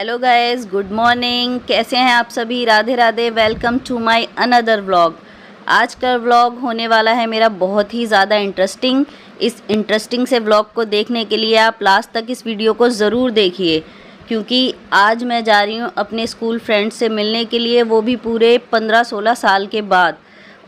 Hello guys, good morning. कैसे हैं आप सभी? Radhe Radhe. Welcome to my another vlog. आज का व्लॉग होने वाला है मेरा बहुत ही ज़्यादा इंटरेस्टिंग। इस इंटरेस्टिंग से व्लॉग को देखने के लिए आप लास्ट तक इस वीडियो को ज़रूर देखिए, क्योंकि आज मैं जा रही हूँ अपने स्कूल फ्रेंड्स से मिलने के लिए, वो भी पूरे 15-16 साल के बाद।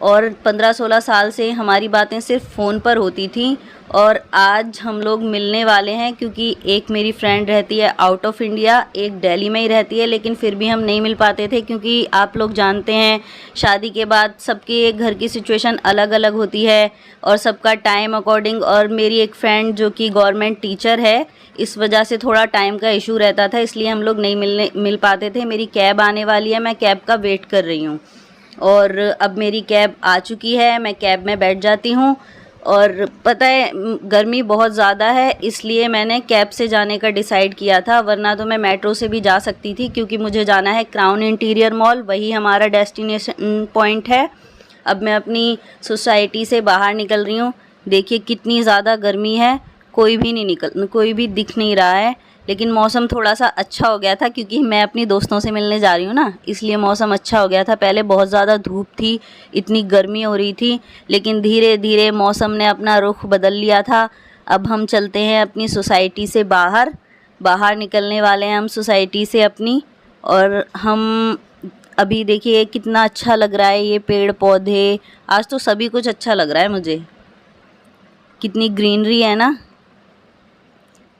और 15-16 साल से हमारी बातें सिर्फ फ़ोन पर होती थी और आज हम लोग मिलने वाले हैं, क्योंकि एक मेरी फ्रेंड रहती है आउट ऑफ इंडिया, एक दिल्ली में ही रहती है, लेकिन फिर भी हम नहीं मिल पाते थे क्योंकि आप लोग जानते हैं शादी के बाद सबके घर की सिचुएशन अलग अलग होती है और सबका टाइम अकॉर्डिंग। और मेरी एक फ्रेंड जो कि गवर्नमेंट टीचर है, इस वजह से थोड़ा टाइम का इशू रहता था, इसलिए हम लोग नहीं मिल पाते थे। मेरी कैब आने वाली है, मैं कैब का वेट कर रही हूँ और अब मेरी कैब आ चुकी है। मैं कैब में बैठ जाती हूँ और पता है गर्मी बहुत ज़्यादा है, इसलिए मैंने कैब से जाने का डिसाइड किया था, वरना तो मैं मेट्रो से भी जा सकती थी, क्योंकि मुझे जाना है क्राउन इंटीरियर मॉल, वही हमारा डेस्टिनेशन पॉइंट है। अब मैं अपनी सोसाइटी से बाहर निकल रही हूँ। देखिए कितनी ज़्यादा गर्मी है, कोई भी दिख नहीं रहा है। लेकिन मौसम थोड़ा सा अच्छा हो गया था, क्योंकि मैं अपनी दोस्तों से मिलने जा रही हूँ ना, इसलिए मौसम अच्छा हो गया था। पहले बहुत ज़्यादा धूप थी, इतनी गर्मी हो रही थी, लेकिन धीरे धीरे मौसम ने अपना रुख बदल लिया था। अब हम चलते हैं अपनी सोसाइटी से बाहर निकलने वाले हैं हम सोसाइटी से अपनी। और हम अभी देखिए कितना अच्छा लग रहा है, ये पेड़ पौधे, आज तो सभी कुछ अच्छा लग रहा है मुझे, कितनी ग्रीनरी है ना।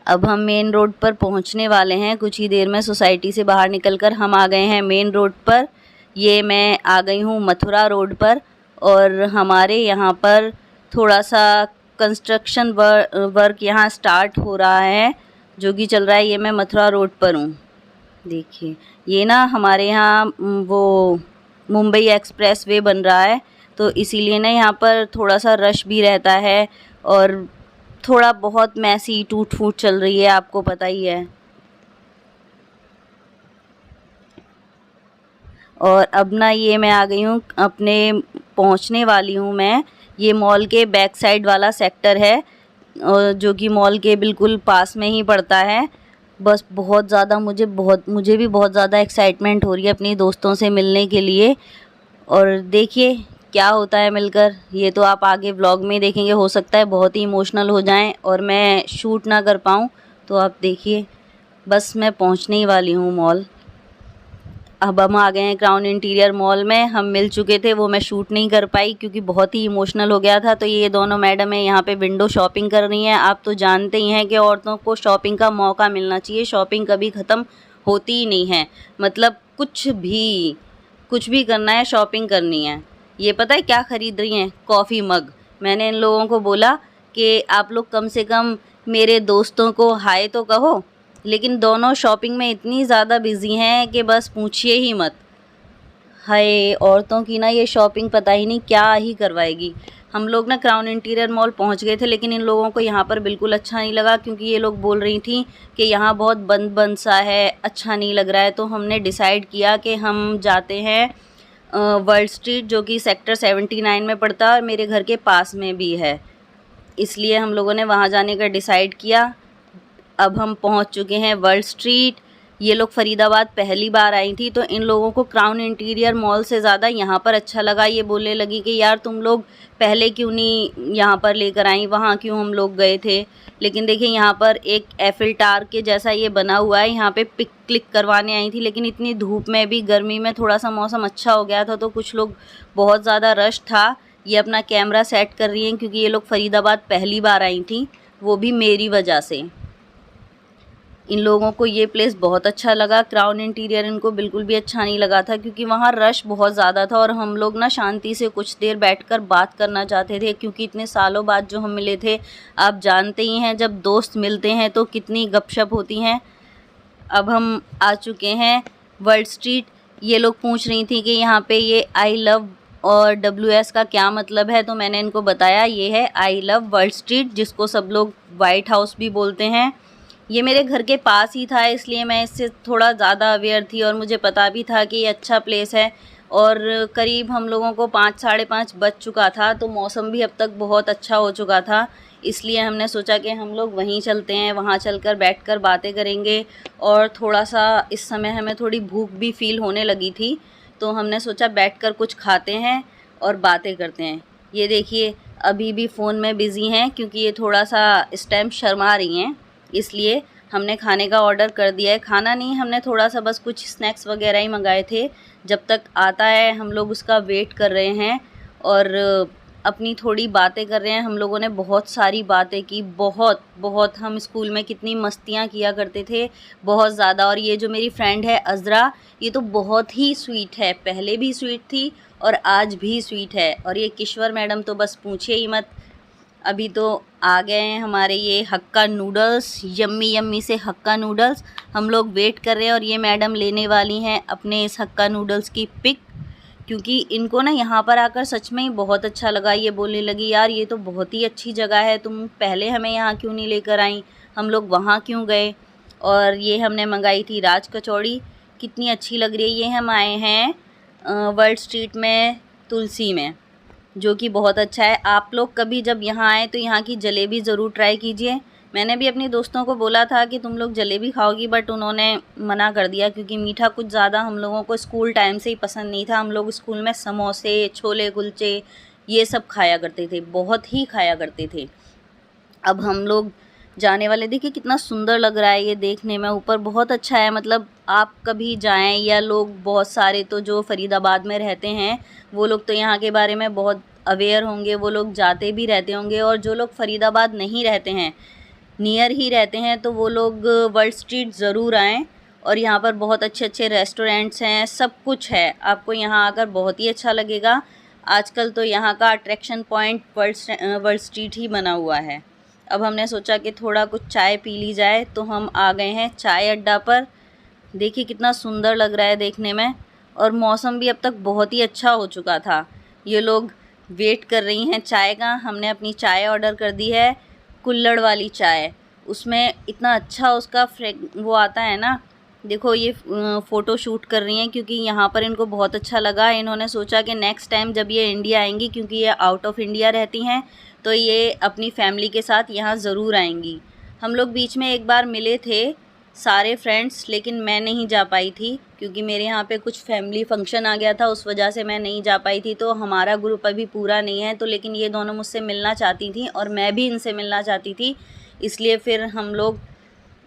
अब हम मेन रोड पर पहुंचने वाले हैं कुछ ही देर में। सोसाइटी से बाहर निकलकर हम आ गए हैं मेन रोड पर। ये मैं आ गई हूँ मथुरा रोड पर और हमारे यहाँ पर थोड़ा सा कंस्ट्रक्शन वर्क यहाँ स्टार्ट हो रहा है, जो कि चल रहा है। ये मैं मथुरा रोड पर हूँ। देखिए ये ना हमारे यहाँ वो मुंबई एक्सप्रेस वे बन रहा है, तो इसीलिए ना यहाँ पर थोड़ा सा रश भी रहता है और थोड़ा बहुत मैसी टूट फूट चल रही है, आपको पता ही है। और अब ना ये मैं आ गई हूँ अपने, पहुँचने वाली हूँ मैं। ये मॉल के बैक साइड वाला सेक्टर है, जो कि मॉल के बिल्कुल पास में ही पड़ता है। बस मुझे भी बहुत ज़्यादा एक्साइटमेंट हो रही है अपनी दोस्तों से मिलने के लिए। और देखिए क्या होता है मिलकर, ये तो आप आगे व्लॉग में देखेंगे। हो सकता है बहुत ही इमोशनल हो जाएं और मैं शूट ना कर पाऊँ, तो आप देखिए। बस मैं पहुंचने ही वाली हूँ मॉल। अब हम आ गए हैं क्राउन इंटीरियर मॉल में। हम मिल चुके थे, वो मैं शूट नहीं कर पाई क्योंकि बहुत ही इमोशनल हो गया था। तो ये दोनों मैडम है यहाँ पे विंडो शॉपिंग कर रही हैं। आप तो जानते ही हैं कि औरतों को शॉपिंग का मौका मिलना चाहिए, शॉपिंग कभी ख़त्म होती ही नहीं है। मतलब कुछ भी करना है, शॉपिंग करनी है। ये पता है क्या ख़रीद रही हैं? Coffee mug. मैंने इन लोगों को बोला कि आप लोग कम से कम मेरे दोस्तों को हाय तो कहो, लेकिन दोनों शॉपिंग में इतनी ज़्यादा बिज़ी हैं कि बस पूछिए ही मत। हाय, औरतों की ना ये शॉपिंग पता ही नहीं क्या ही करवाएगी। हम लोग ना क्राउन इंटीरियर मॉल पहुंच गए थे, लेकिन इन लोगों को यहाँ पर बिल्कुल अच्छा नहीं लगा, क्योंकि ये लोग बोल रही थी कि यहाँ बहुत बंद बंद सा है, अच्छा नहीं लग रहा है। तो हमने डिसाइड किया कि हम जाते हैं वर्ल्ड स्ट्रीट, जो कि सेक्टर 79 में पड़ता है और मेरे घर के पास में भी है, इसलिए हम लोगों ने वहाँ जाने का डिसाइड किया। अब हम पहुंच चुके हैं वर्ल्ड स्ट्रीट। ये लोग फरीदाबाद पहली बार आई थी, तो इन लोगों को क्राउन इंटीरियर मॉल से ज़्यादा यहाँ पर अच्छा लगा। ये बोलने लगी कि यार तुम लोग पहले क्यों नहीं यहाँ पर लेकर आई, वहाँ क्यों हम लोग गए थे। लेकिन देखिए यहाँ पर एक एफिल टावर के जैसा ये बना हुआ है, यहाँ पे पिक क्लिक करवाने आई थी, लेकिन इतनी धूप में भी, गर्मी में थोड़ा सा मौसम अच्छा हो गया था, तो कुछ लोग, बहुत ज़्यादा रश था। ये अपना कैमरा सेट कर रही हैं, क्योंकि ये लोग फरीदाबाद पहली बार आई थी, वो भी मेरी वजह से। इन लोगों को ये प्लेस बहुत अच्छा लगा। क्राउन इंटीरियर इनको बिल्कुल भी अच्छा नहीं लगा था, क्योंकि वहाँ रश बहुत ज़्यादा था और हम लोग ना शांति से कुछ देर बैठकर बात करना चाहते थे, क्योंकि इतने सालों बाद जो हम मिले थे। आप जानते ही हैं जब दोस्त मिलते हैं तो कितनी गपशप होती हैं। अब हम आ चुके हैं वर्ल्ड स्ट्रीट। ये लोग पूछ रही थी कि यहाँ पे ये आई लव और WS का क्या मतलब है, तो मैंने इनको बताया ये है आई लव वर्ल्ड स्ट्रीट, जिसको सब लोग वाइट हाउस भी बोलते हैं। ये मेरे घर के पास ही था, इसलिए मैं इससे थोड़ा ज़्यादा अवेयर थी और मुझे पता भी था कि ये अच्छा प्लेस है। और करीब हम लोगों को 5 साढ़े 5 बज चुका था, तो मौसम भी अब तक बहुत अच्छा हो चुका था। इसलिए हमने सोचा कि हम लोग वहीं चलते हैं, वहाँ चलकर बैठकर बातें करेंगे। और थोड़ा-सा इस समय हमें थोड़ी भूख भी फ़ील होने लगी थी, तो हमने सोचा बैठकर कुछ खाते हैं और बातें करते हैं। ये देखिए अभी भी फ़ोन में बिज़ी हैं क्योंकि ये थोड़ा-सा इस टाइम शर्मा रही हैं, इसलिए हमने खाने का ऑर्डर कर दिया है। खाना नहीं, हमने थोड़ा-सा बस कुछ स्नैक्स वग़ैरह ही मँगाए थे। जब तक आता है हम लोग उसका वेट कर रहे हैं और अपनी थोड़ी बातें कर रहे हैं। हम लोगों ने बहुत सारी बातें की, बहुत हम स्कूल में कितनी मस्तियाँ किया करते थे, बहुत ज़्यादा। और ये जो मेरी फ्रेंड है अज़रा, ये तो बहुत ही स्वीट है, पहले भी स्वीट थी और आज भी स्वीट है। और ये किश्वर मैडम तो बस पूछिए ही मत। अभी तो आ गए हैं हमारे ये हक्का नूडल्स, यम्मी यम्मी से हक्का नूडल्स। हम लोग वेट कर रहे हैं और ये मैडम लेने वाली हैं अपने इस हक्का नूडल्स की पिक, क्योंकि इनको ना यहाँ पर आकर सच में ही बहुत अच्छा लगा। ये बोलने लगी यार ये तो बहुत ही अच्छी जगह है, तुम पहले हमें यहाँ क्यों नहीं लेकर आई, हम लोग वहाँ क्यों गए। और ये हमने मंगाई थी राज कचौड़ी, कितनी अच्छी लग रही है। ये हम आए हैं वर्ल्ड स्ट्रीट में तुलसी में, जो कि बहुत अच्छा है। आप लोग कभी जब यहाँ आए तो यहाँ की जलेबी ज़रूर ट्राई कीजिए। मैंने भी अपनी दोस्तों को बोला था कि तुम लोग जलेबी खाओगी, बट उन्होंने मना कर दिया क्योंकि मीठा कुछ ज़्यादा हम लोगों को स्कूल टाइम से ही पसंद नहीं था। हम लोग स्कूल में समोसे, छोले कुलचे ये सब खाया करते थे, बहुत ही खाया करते थे। अब हम लोग जाने वाले, देखिए कितना सुंदर लग रहा है ये देखने में, ऊपर बहुत अच्छा है। मतलब आप कभी जाएं, या लोग बहुत सारे तो जो फ़रीदाबाद में रहते हैं वो लोग तो यहाँ के बारे में बहुत अवेयर होंगे, वो लोग जाते भी रहते होंगे। और जो लोग फ़रीदाबाद नहीं रहते हैं, नियर ही रहते हैं, तो वो लोग वर्ल्ड स्ट्रीट ज़रूर आएँ। और यहाँ पर बहुत अच्छे अच्छे रेस्टोरेंट्स हैं, सब कुछ है, आपको यहाँ आकर बहुत ही अच्छा लगेगा। आजकल तो यहाँ का अट्रैक्शन पॉइंट वर्ल्ड स्ट्रीट ही बना हुआ है। अब हमने सोचा कि थोड़ा कुछ चाय पी ली जाए, तो हम आ गए हैं चाय अड्डा पर। देखिए कितना सुंदर लग रहा है देखने में, और मौसम भी अब तक बहुत ही अच्छा हो चुका था। ये लोग वेट कर रही हैं चाय का। हमने अपनी चाय ऑर्डर कर दी है, कुल्हड़ वाली चाय। उसमें इतना अच्छा उसका वो आता है ना। देखो ये फ़ोटो शूट कर रही हैं क्योंकि यहाँ पर इनको बहुत अच्छा लगा। इन्होंने सोचा कि नेक्स्ट टाइम जब ये इंडिया आएंगी, क्योंकि ये आउट ऑफ इंडिया रहती हैं, तो ये अपनी फैमिली के साथ यहाँ ज़रूर आएंगी। हम लोग बीच में एक बार मिले थे सारे फ्रेंड्स, लेकिन मैं नहीं जा पाई थी क्योंकि मेरे यहाँ पे कुछ फैमिली फंक्शन आ गया था, उस वजह से मैं नहीं जा पाई थी। तो हमारा ग्रुप अभी पूरा नहीं है, तो लेकिन ये दोनों मुझसे मिलना चाहती थी और मैं भी इनसे मिलना चाहती थी, इसलिए फिर हम लोग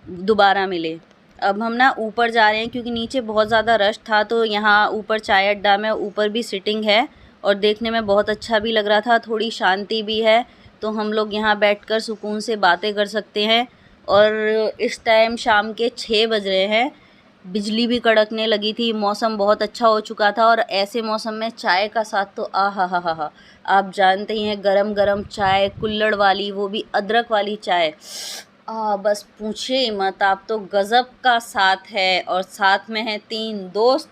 दोबारा मिले। अब हम ना ऊपर जा रहे हैं क्योंकि नीचे बहुत ज़्यादा रश था, तो यहाँ ऊपर चाय अड्डा में ऊपर भी सिटिंग है और देखने में बहुत अच्छा भी लग रहा था, थोड़ी शांति भी है, तो हम लोग यहाँ बैठकर सुकून से बातें कर सकते हैं। और इस टाइम शाम के 6 बज रहे हैं, बिजली भी कड़कने लगी थी, मौसम बहुत अच्छा हो चुका था। और ऐसे मौसम में चाय का साथ तो हा, आप जानते ही हैं, गरम गरम चाय कुल्हड़ वाली, वो भी अदरक वाली चाय, बस पूछिए मत। आप तो गज़ब का साथ है, और साथ में हैं 3 दोस्त,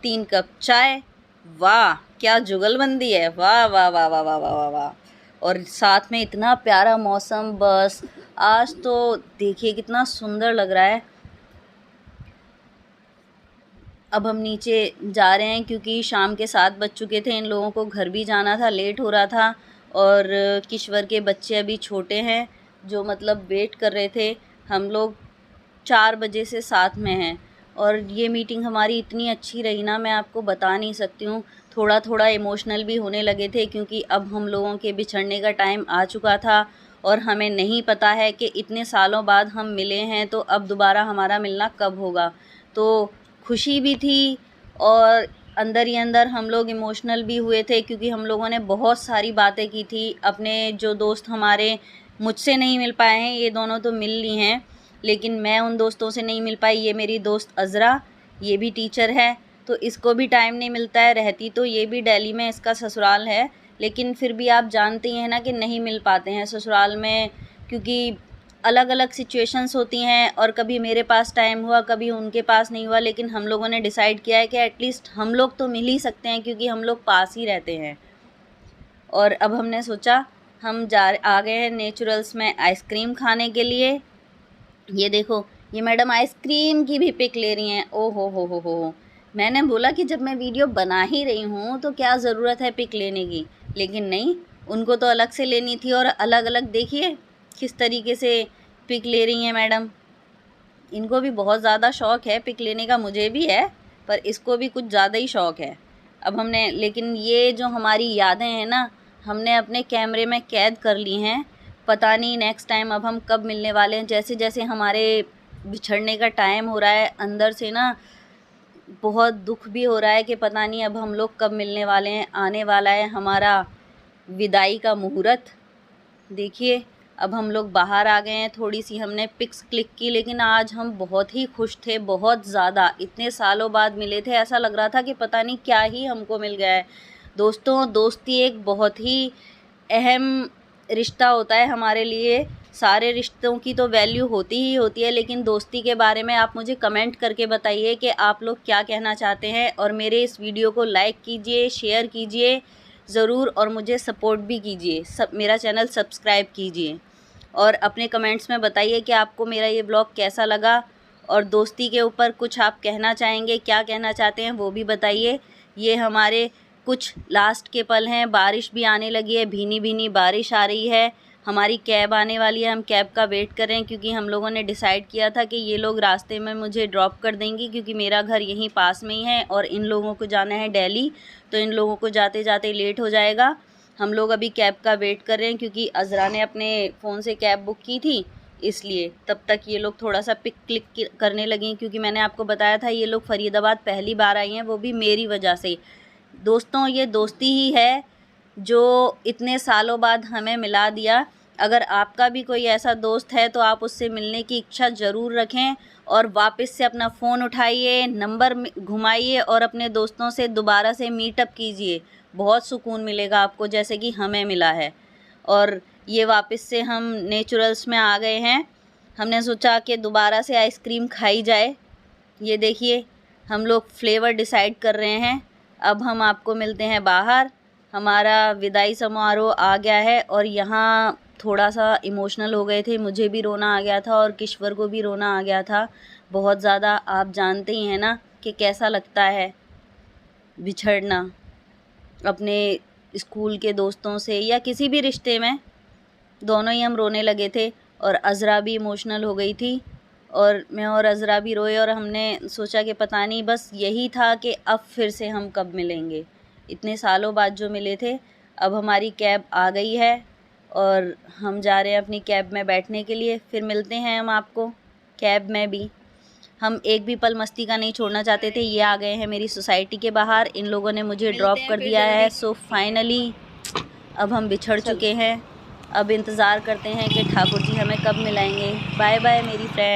3 कप चाय। वाह क्या जुगलबंदी है, वाह वाह वाह वाह वाह वाह वाह वाह। और साथ में इतना प्यारा मौसम, बस आज तो देखिए कितना सुंदर लग रहा है। अब हम नीचे जा रहे हैं क्योंकि शाम के 7 बज चुके थे, इन लोगों को घर भी जाना था, लेट हो रहा था। और किश्वर के बच्चे अभी छोटे हैं, जो मतलब वेट कर रहे थे। हम लोग 4 बजे से साथ में हैं, और ये मीटिंग हमारी इतनी अच्छी रही ना, मैं आपको बता नहीं सकती हूँ। थोड़ा थोड़ा इमोशनल भी होने लगे थे क्योंकि अब हम लोगों के बिछड़ने का टाइम आ चुका था, और हमें नहीं पता है कि इतने सालों बाद हम मिले हैं, तो अब दोबारा हमारा मिलना कब होगा। तो खुशी भी थी, और अंदर ही अंदर हम लोग इमोशनल भी हुए थे क्योंकि हम लोगों ने बहुत सारी बातें की थी। अपने जो दोस्त हमारे मुझसे नहीं मिल पाए हैं, ये दोनों तो मिल ली हैं, लेकिन मैं उन दोस्तों से नहीं मिल पाई। ये मेरी दोस्त अज़रा, ये भी टीचर है, तो इसको भी टाइम नहीं मिलता है। रहती तो ये भी दिल्ली में, इसका ससुराल है, लेकिन फिर भी आप जानते ही हैं ना कि नहीं मिल पाते हैं ससुराल में, क्योंकि अलग अलग सिचुएशंस होती हैं। और कभी मेरे पास टाइम हुआ, कभी उनके पास नहीं हुआ, लेकिन हम लोगों ने डिसाइड किया है कि एटलीस्ट हम लोग तो मिल ही सकते हैं क्योंकि हम लोग पास ही रहते हैं। और अब हमने सोचा हम आ गए हैं नेचुरल्स में आइसक्रीम खाने के लिए। ये देखो ये मैडम आइसक्रीम की भी पिक ले रही हैं, ओ हो। मैंने बोला कि जब मैं वीडियो बना ही रही हूँ तो क्या ज़रूरत है पिक लेने की, लेकिन नहीं, उनको तो अलग से लेनी थी और अलग अलग देखिए किस तरीके से पिक ले रही हैं मैडम। इनको भी बहुत ज़्यादा शौक़ है पिक लेने का, मुझे भी है, पर इसको भी कुछ ज़्यादा ही शौक़ है। अब हमने, लेकिन ये जो हमारी यादें हैं ना, हमने अपने कैमरे में कैद कर ली हैं। पता नहीं नेक्स्ट टाइम अब हम कब मिलने वाले हैं। जैसे जैसे हमारे बिछड़ने का टाइम हो रहा है, अंदर से ना बहुत दुख भी हो रहा है कि पता नहीं अब हम लोग कब मिलने वाले हैं। आने वाला है हमारा विदाई का मुहूर्त। देखिए अब हम लोग बाहर आ गए हैं, थोड़ी सी हमने पिक्स क्लिक की, लेकिन आज हम बहुत ही खुश थे, बहुत ज़्यादा। इतने सालों बाद मिले थे, ऐसा लग रहा था कि पता नहीं क्या ही हमको मिल गया है। दोस्तों, दोस्ती एक बहुत ही अहम रिश्ता होता है हमारे लिए। सारे रिश्तों की तो वैल्यू होती ही होती है, लेकिन दोस्ती के बारे में आप मुझे कमेंट करके बताइए कि आप लोग क्या कहना चाहते हैं। और मेरे इस वीडियो को लाइक कीजिए, शेयर कीजिए ज़रूर, और मुझे सपोर्ट भी कीजिए। मेरा चैनल सब्सक्राइब कीजिए और अपने कमेंट्स में बताइए कि आपको मेरा ये ब्लॉग कैसा लगा, और दोस्ती के ऊपर कुछ आप कहना चाहेंगे, क्या कहना चाहते हैं वो भी बताइए। ये हमारे कुछ लास्ट के पल हैं। बारिश भी आने लगी है, भीनी भीनी बारिश आ रही है। हमारी कैब आने वाली है, हम कैब का वेट कर रहे हैं, क्योंकि हम लोगों ने डिसाइड किया था कि ये लोग रास्ते में मुझे ड्रॉप कर देंगी, क्योंकि मेरा घर यहीं पास में ही है और इन लोगों को जाना है दिल्ली, तो इन लोगों को जाते जाते लेट हो जाएगा। हम लोग अभी कैब का वेट कर रहे हैं, क्योंकि अज़रा ने अपने फ़ोन से कैब बुक की थी, इसलिए तब तक ये लोग थोड़ा सा पिक क्लिक करने लगी, क्योंकि मैंने आपको बताया था ये लोग फ़रीदाबाद पहली बार आई हैं, वो भी मेरी वजह से। दोस्तों, ये दोस्ती ही है जो इतने सालों बाद हमें मिला दिया। अगर आपका भी कोई ऐसा दोस्त है तो आप उससे मिलने की इच्छा ज़रूर रखें, और वापस से अपना फ़ोन उठाइए, नंबर घुमाइए और अपने दोस्तों से दोबारा से मीटअप कीजिए। बहुत सुकून मिलेगा आपको, जैसे कि हमें मिला है। और ये वापस से हम नेचुरल्स में आ गए हैं। हमने सोचा कि दोबारा से आइसक्रीम खाई जाए। ये देखिए हम लोग फ्लेवर डिसाइड कर रहे हैं। अब हम आपको मिलते हैं बाहर। हमारा विदाई समारोह आ गया है, और यहाँ थोड़ा सा इमोशनल हो गए थे, मुझे भी रोना आ गया था और किश्वर को भी रोना आ गया था बहुत ज़्यादा। आप जानते ही हैं ना कि कैसा लगता है बिछड़ना अपने स्कूल के दोस्तों से, या किसी भी रिश्ते में। दोनों ही हम रोने लगे थे, और अज़रा भी इमोशनल हो गई थी, और मैं और अज़रा भी रोए, और हमने सोचा कि पता नहीं बस यही था कि अब फिर से हम कब मिलेंगे। इतने सालों बाद जो मिले थे। अब हमारी कैब आ गई है और हम जा रहे हैं अपनी कैब में बैठने के लिए। फिर मिलते हैं हम आपको कैब में भी। हम एक भी पल मस्ती का नहीं छोड़ना चाहते थे। ये आ गए हैं मेरी सोसाइटी के बाहर, इन लोगों ने मुझे ड्रॉप कर दिया है। सो फाइनली अब हम बिछड़ चुके हैं। अब इंतज़ार करते हैं कि ठाकुर जी हमें कब मिलाएंगे। बाय बाय मेरी फ्रेंड।